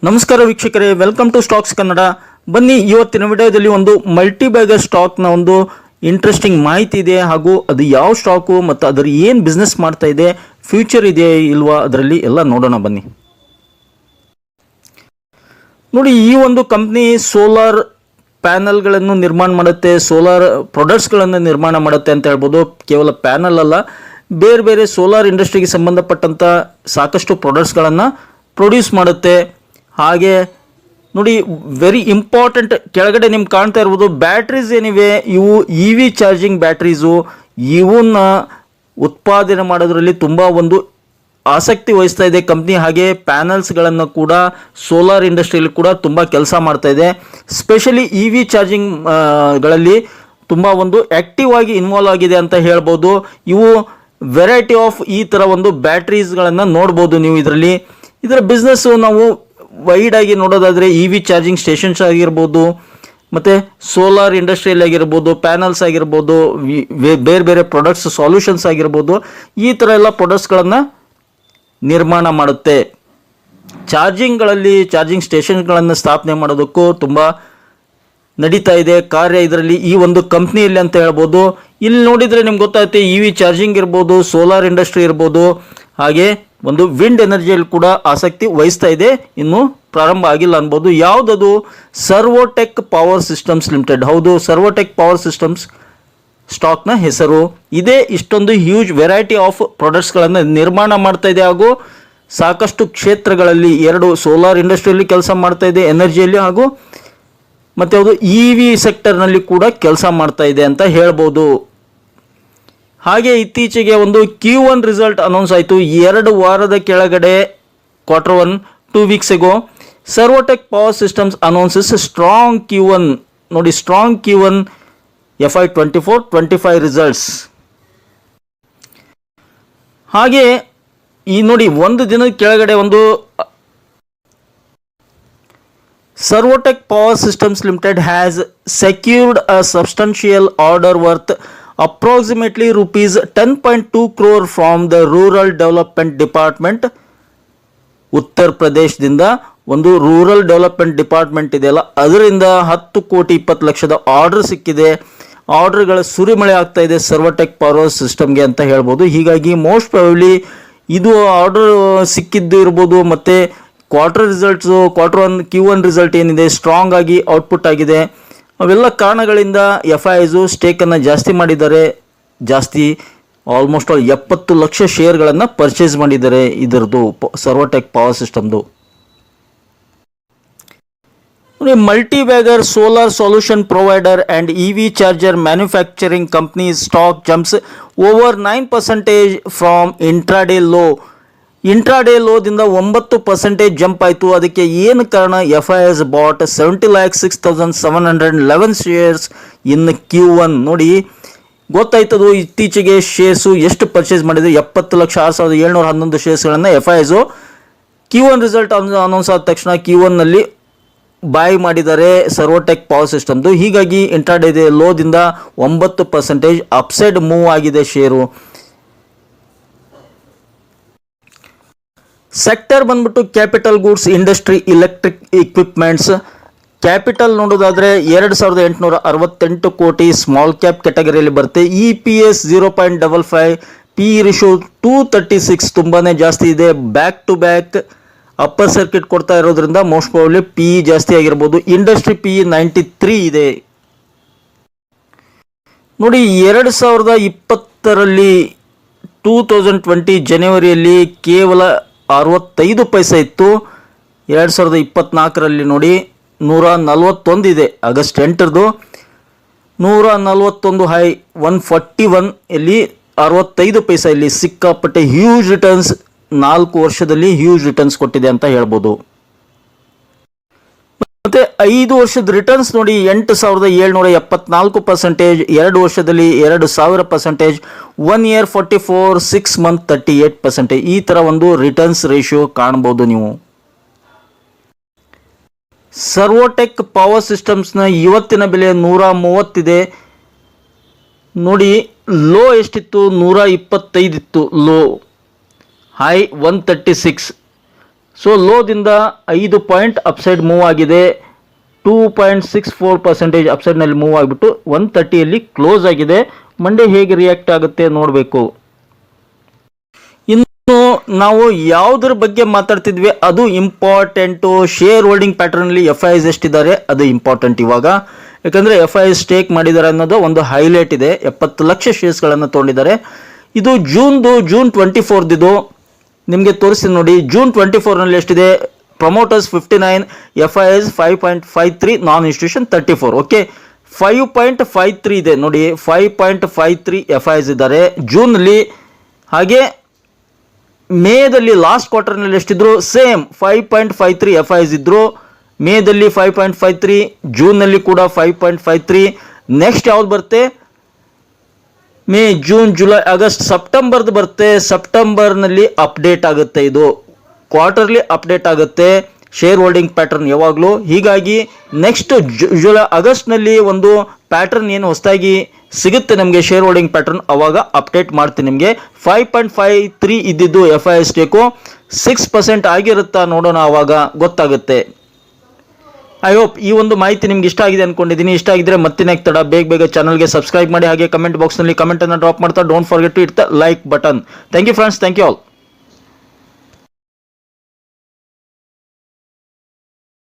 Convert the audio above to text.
ನಮಸ್ಕಾರ ವೀಕ್ಷಕರೇ, welcome to stocks Kannada. ಬನ್ನಿ, ಇವತ್ತಿನ ವಿಡಿಯೋದಲ್ಲಿ ಒಂದು ಮಲ್ಟಿ ಬ್ಯಾಗರ್ ಸ್ಟಾಕ್ನ ಒಂದು ಇಂಟ್ರೆಸ್ಟಿಂಗ್ ಮಾಹಿತಿ ಇದೆ, ಹಾಗೂ ಅದು ಯಾವ ಸ್ಟಾಕು ಮತ್ತು ಅದರ ಏನು ಬಿಸ್ನೆಸ್ ಮಾಡ್ತಾ ಇದೆ, ಫ್ಯೂಚರ್ ಇದೆ ಇಲ್ವಾ ಅದರಲ್ಲಿ ಎಲ್ಲ ನೋಡೋಣ ಬನ್ನಿ. ನೋಡಿ, ಈ ಒಂದು ಕಂಪ್ನಿ ಸೋಲಾರ್ ಪ್ಯಾನಲ್ಗಳನ್ನು ನಿರ್ಮಾಣ ಮಾಡುತ್ತೆ, ಸೋಲಾರ್ ಪ್ರಾಡಕ್ಟ್ಸ್ಗಳನ್ನು ನಿರ್ಮಾಣ ಮಾಡುತ್ತೆ ಅಂತ ಹೇಳ್ಬೋದು. ಕೇವಲ ಪ್ಯಾನಲ್ ಅಲ್ಲ, ಬೇರೆ ಬೇರೆ ಸೋಲಾರ್ ಇಂಡಸ್ಟ್ರಿಗೆ ಸಂಬಂಧಪಟ್ಟಂಥ ಸಾಕಷ್ಟು ಪ್ರಾಡಕ್ಟ್ಸ್ಗಳನ್ನು ಪ್ರೊಡ್ಯೂಸ್ ಮಾಡುತ್ತೆ. ಹಾಗೆ ನೋಡಿ, ವೆರಿ ಇಂಪಾರ್ಟೆಂಟ್, ಕೆಳಗಡೆ ನಿಮ್ಗೆ ಕಾಣ್ತಾ ಇರ್ಬೋದು ಬ್ಯಾಟ್ರೀಸ್ ಏನಿವೆ, ಇವು ಇ ವಿ ಚಾರ್ಜಿಂಗ್ ಬ್ಯಾಟ್ರೀಸು. ಇವನ್ನ ಉತ್ಪಾದನೆ ಮಾಡೋದ್ರಲ್ಲಿ ತುಂಬ ಒಂದು ಆಸಕ್ತಿ ವಹಿಸ್ತಾ ಇದೆ ಕಂಪ್ನಿ. ಹಾಗೆ ಪ್ಯಾನಲ್ಸ್ಗಳನ್ನು ಕೂಡ ಸೋಲಾರ್ ಇಂಡಸ್ಟ್ರಿಯಲ್ಲಿ ಕೂಡ ತುಂಬ ಕೆಲಸ ಮಾಡ್ತಾ ಇದೆ. ಸ್ಪೆಷಲಿ ಇ ವಿ ಚಾರ್ಜಿಂಗ್ ಗಳಲ್ಲಿ ತುಂಬ ಒಂದು ಆ್ಯಕ್ಟಿವ್ ಆಗಿ ಇನ್ವಾಲ್ವ್ ಆಗಿದೆ ಅಂತ ಹೇಳ್ಬೋದು. ಇವು ವೆರೈಟಿ ಆಫ್ ಈ ಥರ ಒಂದು ಬ್ಯಾಟ್ರೀಸ್ಗಳನ್ನು ನೋಡ್ಬೋದು ನೀವು ಇದರಲ್ಲಿ. ಇದರ ಬಿಸ್ನೆಸ್ಸು ನಾವು ವೈಡ್ ಆಗಿ ನೋಡೋದಾದರೆ ಇ ವಿ ಚಾರ್ಜಿಂಗ್ ಸ್ಟೇಷನ್ಸ್ ಆಗಿರ್ಬೋದು, ಮತ್ತು ಸೋಲಾರ್ ಇಂಡಸ್ಟ್ರಿಯಲ್ಲಿ ಆಗಿರ್ಬೋದು, ಪ್ಯಾನಲ್ಸ್ ಆಗಿರ್ಬೋದು, ಬೇರೆ ಬೇರೆ ಪ್ರಾಡಕ್ಟ್ಸ್ ಸಾಲ್ಯೂಷನ್ಸ್ ಆಗಿರ್ಬೋದು, ಈ ಥರ ಎಲ್ಲ ಪ್ರಾಡಕ್ಟ್ಸ್ಗಳನ್ನು ನಿರ್ಮಾಣ ಮಾಡುತ್ತೆ. ಚಾರ್ಜಿಂಗ್ ಸ್ಟೇಷನ್ಗಳನ್ನು ಸ್ಥಾಪನೆ ಮಾಡೋದಕ್ಕೂ ತುಂಬ ನಡೀತಾ ಇದೆ ಕಾರ್ಯ ಇದರಲ್ಲಿ, ಈ ಒಂದು ಕಂಪ್ನಿಯಲ್ಲಿ ಅಂತ ಹೇಳ್ಬೋದು. ಇಲ್ಲಿ ನೋಡಿದರೆ ನಿಮ್ಗೆ ಗೊತ್ತಾಗುತ್ತೆ, ಇ ವಿ ಚಾರ್ಜಿಂಗ್ ಇರ್ಬೋದು, ಸೋಲಾರ್ ಇಂಡಸ್ಟ್ರಿ ಇರ್ಬೋದು, ಹಾಗೆ ಒಂದು ವಿಂಡ್ ಎನರ್ಜಿಯಲ್ಲಿ ಕೂಡ ಆಸಕ್ತಿ ವಹಿಸ್ತಾ ಇದೆ. ಇನ್ನು ಪ್ರಾರಂಭ ಆಗಿಲ್ಲ ಅನ್ಬೋದು. ಯಾವುದದು? ಸರ್ವೋಟೆಕ್ ಪವರ್ ಸಿಸ್ಟಮ್ಸ್ ಲಿಮಿಟೆಡ್. ಹೌದು, ಸರ್ವೋಟೆಕ್ ಪವರ್ ಸಿಸ್ಟಮ್ಸ್ ಸ್ಟಾಕ್ನ ಹೆಸರು. ಇದೇ ಇಷ್ಟೊಂದು ಹ್ಯೂಜ್ ವೆರೈಟಿ ಆಫ್ ಪ್ರಾಡಕ್ಟ್ಸ್ಗಳನ್ನು ನಿರ್ಮಾಣ ಮಾಡ್ತಾ ಇದೆ, ಹಾಗೂ ಸಾಕಷ್ಟು ಕ್ಷೇತ್ರಗಳಲ್ಲಿ, ಎರಡು ಸೋಲಾರ್ ಇಂಡಸ್ಟ್ರಿಯಲ್ಲಿ ಕೆಲಸ ಮಾಡ್ತಾ ಇದೆ, ಎನರ್ಜಿಯಲ್ಲಿ, ಹಾಗೂ ಮತ್ತು ಅದು ಇ ವಿ ಸೆಕ್ಟರ್ನಲ್ಲಿ ಕೂಡ ಕೆಲಸ ಮಾಡ್ತಾ ಇದೆ ಅಂತ ಹೇಳ್ಬೋದು. ಹಾಗೆ ಇತ್ತೀಚೆಗೆ ಒಂದು Q1 ರಿಸಲ್ಟ್ ಅನೌನ್ಸ್ ಆಯಿತು 2 ವಾರದ ಕೆಳಗಡೆ, Q1 2 weeks ago. Servotech power systems announces strong Q1. ನೋಡಿ, ಸ್ಟ್ರಾಂಗ್ Q1 FY 24-25 ರಿಸಲ್ಟ್ಸ್. ಹಾಗೆ ಈ ನೋಡಿ, ಒಂದು ದಿನದ ಕೆಳಗಡೆ ಒಂದು Servotech power systems limited has secured a substantial order worth approximately rupees 10.2 crore from the rural development department. ಉತ್ತರ ಪ್ರದೇಶದಿಂದ ಒಂದು ರೂರಲ್ ಡೆವಲಪ್ಮೆಂಟ್ ಡಿಪಾರ್ಟ್ಮೆಂಟ್ ಇದೆಯಲ್ಲ, ಅದರಿಂದ 10,20,00,000 ಆರ್ಡರ್ ಸಿಕ್ಕಿದೆ. ಆರ್ಡರ್ಗಳ ಸುರಿಮಳೆ ಆಗ್ತಾ ಇದೆ ಸರ್ವೋಟೆಕ್ ಪವರ್ ಸಿಸ್ಟಮ್ಗೆ ಅಂತ ಹೇಳ್ಬೋದು. ಹೀಗಾಗಿ ಮೋಸ್ಟ್ ಪ್ರಾಬಬ್ಲಿ ಇದು ಆರ್ಡರ್ ಸಿಕ್ಕಿದ್ದು ಇರ್ಬೋದು, ಮತ್ತು Q1 ರಿಸಲ್ಟ್ ಏನಿದೆ ಸ್ಟ್ರಾಂಗ್ ಆಗಿ ಔಟ್ಪುಟ್ ಆಗಿದೆ. ಅವೆಲ್ಲ ಕಾರಣಗಳಿಂದ FIIs ಸ್ಟೇಕನ್ನು ಜಾಸ್ತಿ ಮಾಡಿದ್ದಾರೆ. ಆಲ್ಮೋಸ್ಟ್ 70 ಲಕ್ಷ ಶೇರ್ಗಳನ್ನು ಪರ್ಚೇಸ್ ಮಾಡಿದ್ದಾರೆ ಇದರದ್ದು, ಸರ್ವೋಟೆಕ್ ಪವರ್ ಸಿಸ್ಟಮ್ದು. Multi bagger solar solution provider and E V charger manufacturing company stock jumps over 9% from intraday low. Intraday ಲೋದಿಂದ 9% ಜಂಪ್ ಆಯಿತು. ಅದಕ್ಕೆ ಏನು ಕಾರಣ? FIIs bought 70,06,711 shares in Q1. ನೋಡಿ, ಗೊತ್ತಾಯ್ತದು ಇತ್ತೀಚೆಗೆ ಶೇರ್ಸು ಎಷ್ಟು ಪರ್ಚೇಸ್ ಮಾಡಿದೆ. 70,06,711 ಶೇರ್ಸ್ಗಳನ್ನು FIIs Q1 ರಿಸಲ್ಟ್ ಅನೌನ್ಸ್ ಆದ ತಕ್ಷಣ Q1ನಲ್ಲಿ ಬಾಯ್ ಮಾಡಿದ್ದಾರೆ ಸರ್ವೋಟೆಕ್ ಪವರ್ ಸಿಸ್ಟಮ್ದು. ಹೀಗಾಗಿ ಇಂಟ್ರಾಡೇ ಲೋದಿಂದ 9% ಅಪ್ಸೈಡ್ ಮೂವ್ ಆಗಿದೆ ಶೇರು. ಸೆಕ್ಟರ್ ಬಂದ್ಬಿಟ್ಟು capital goods, industry, electric equipments. Capital ನೋಡೋದಾದರೆ 2,868 ಕೋಟಿ ಸ್ಮಾಲ್ ಕ್ಯಾಪ್ ಕ್ಯಾಟಗರಿಯಲ್ಲಿ ಬರುತ್ತೆ. EPS 0.55, PE ರೇಷಿಯೋ 236, ತುಂಬಾ ಜಾಸ್ತಿ ಇದೆ. Back to back upper circuit ಕೊಡ್ತಾ ಇರೋದ್ರಿಂದ ಮೋಸ್ಟ್ ಪ್ರಾಬಬ್ಲಿ PE ಜಾಸ್ತಿ ಆಗಿರ್ಬೋದು. ಇಂಡಸ್ಟ್ರಿ PE 93 ಇದೆ. ನೋಡಿ, 2020ರಲ್ಲಿ 2020 ಜನವರಿಯಲ್ಲಿ ಕೇವಲ 65 ಪೈಸೆ ಇತ್ತು. 2024ರಲ್ಲಿ ನೋಡಿ 141 ಇದೆ. ಆಗಸ್ಟ್ 8ರದು 141 ಹೈ, 141 ಇಲ್ಲಿ 65 ಪೈಸೆ. ಇಲ್ಲಿ ಸಿಕ್ಕಾಪಟ್ಟೆ ಹ್ಯೂಜ್ ರಿಟರ್ನ್ಸ್, 4 ವರ್ಷದಲ್ಲಿ ಹ್ಯೂಜ್ ರಿಟರ್ನ್ಸ್ ಕೊಟ್ಟಿದೆ ಅಂತ ಹೇಳ್ಬೋದು. ಮತ್ತು 5 ವರ್ಷದ ರಿಟರ್ನ್ಸ್ ನೋಡಿ, 8,774%, 2 ವರ್ಷದಲ್ಲಿ 2,000%, 1 year 44, 6 month 38%. ಈ ಥರ ಒಂದು ರಿಟರ್ನ್ಸ್ ರೇಷಿಯೋ ಕಾಣ್ಬೋದು ನೀವು. ಸರ್ವೋಟೆಕ್ ಪವರ್ ಸಿಸ್ಟಮ್ಸ್ನ ಇವತ್ತಿನ ಬೆಲೆ 130 ಇದೆ. ನೋಡಿ, ಲೋ ಎಷ್ಟಿತ್ತು? 125 ಇತ್ತು ಲೋ. ಹೈ 136. ಸೊ ಲೋದಿಂದ 5 ಪಾಯಿಂಟ್ ಅಪ್ಸೈಡ್ ಮೂವ್ ಆಗಿದೆ. 2.64% ಅಪ್ಸೈಡ್ನಲ್ಲಿ ಮೂವ್ ಆಗಿಬಿಟ್ಟು 130ಯಲ್ಲಿ ಕ್ಲೋಸ್ ಆಗಿದೆ. ಮಂಡೇ ಹೇಗೆ ರಿಯಾಕ್ಟ್ ಆಗುತ್ತೆ ನೋಡಬೇಕು. ಇನ್ನು ನಾವು ಯಾವುದ್ರ ಬಗ್ಗೆ ಮಾತಾಡ್ತಿದ್ವಿ ಅದು ಇಂಪಾರ್ಟೆಂಟು. ಶೇರ್ ಹೋಲ್ಡಿಂಗ್ ಪ್ಯಾಟರ್ನಲ್ಲಿ FIs ಎಷ್ಟಿದ್ದಾರೆ ಅದು ಇಂಪಾರ್ಟೆಂಟ್ ಇವಾಗ. ಯಾಕಂದರೆ FIs ಸ್ಟೇಕ್ ಮಾಡಿದ್ದಾರೆ ಅನ್ನೋದು ಒಂದು ಹೈಲೈಟ್ ಇದೆ. 70 ಲಕ್ಷ ಶೇರ್ಸ್ಗಳನ್ನು ತೊಗೊಂಡಿದ್ದಾರೆ. ಇದು ಜೂನ್ 24 ಇದು ನಿಮಗೆ ತೋರಿಸ್ತೀನಿ ನೋಡಿ. ಜೂನ್ 24ನಲ್ಲಿ ಎಷ್ಟಿದೆ? ಪ್ರಮೋಟರ್ಸ್ 59, FIs 5.53, ನಾನ್ ಇನ್ಸ್ಟಿಟ್ಯೂಷನ್ 34. ಓಕೆ, 5.53 ಇದೆ ನೋಡಿ. 5.53 FIs ಇದ್ದಾರೆ ಜೂನಲ್ಲಿ. ಹಾಗೆ ಮೇದಲ್ಲಿ ಲಾಸ್ಟ್ ಕ್ವಾರ್ಟರ್ನಲ್ಲಿ ಎಷ್ಟಿದ್ರು? ಸೇಮ್ 5.53 FIs ಇದ್ರು. ಮೇದಲ್ಲಿ 5.53, ಜೂನ್ನಲ್ಲಿ ಕೂಡ 5.53. ನೆಕ್ಸ್ಟ್ ಯಾವ್ದು ಬರುತ್ತೆ? ಮೇ, ಜೂನ್, ಜುಲೈ, ಆಗಸ್ಟ್, ಸೆಪ್ಟೆಂಬರ್ದು ಬರುತ್ತೆ. ಸೆಪ್ಟೆಂಬರ್ನಲ್ಲಿ ಅಪ್ಡೇಟ್ ಆಗುತ್ತೆ. ಇದು ಕ್ವಾರ್ಟರ್ಲಿ ಅಪ್ಡೇಟ್ ಆಗುತ್ತೆ ಶೇರ್ ಹೋಲ್ಡಿಂಗ್ ಪ್ಯಾಟರ್ನ್ ಯಾವಾಗಲೂ. ಹೀಗಾಗಿ ನೆಕ್ಸ್ಟ್ ಜುಲೈ ಆಗಸ್ಟ್ನಲ್ಲಿ ಒಂದು ಪ್ಯಾಟರ್ನ್ ಏನು ಹೊಸದಾಗಿ ಸಿಗುತ್ತೆ ನಮಗೆ ಶೇರ್ ಹೋಲ್ಡಿಂಗ್ ಪ್ಯಾಟರ್ನ್, ಅವಾಗ ಅಪ್ಡೇಟ್ ಮಾಡ್ತೀನಿ ನಿಮಗೆ. 5.53 ಇದ್ದಿದ್ದು FI ಸ್ಟೇಕು 6% ಆಗಿರುತ್ತಾ ನೋಡೋಣ, ಆವಾಗ ಗೊತ್ತಾಗುತ್ತೆ. ಐ ಹೋಪ್ ಈ ಒಂದು ಮಾಹಿತಿ ನಿಮ್ಗೆ ಇಷ್ಟ ಆಗಿದೆ ಅನ್ಕೊಂಡಿದ್ದೀನಿ. ಇಷ್ಟ ಆಗಿದ್ರೆ ಮತ್ತಿನ ತಡ ಬೇಗ ಚಾನಲ್ಗೆ ಸಬ್ಸ್ಕ್ರೈಬ್ ಮಾಡಿ. ಹಾಗೆ ಕಮೆಂಟ್ ಬಾಕ್ಸ್ನಲ್ಲಿ ಕಮೆಂಟನ್ನು ಡ್ರಾಪ್ ಮಾಡ್ತಾ don't forget to hit the like button. Thank you friends, thank you all.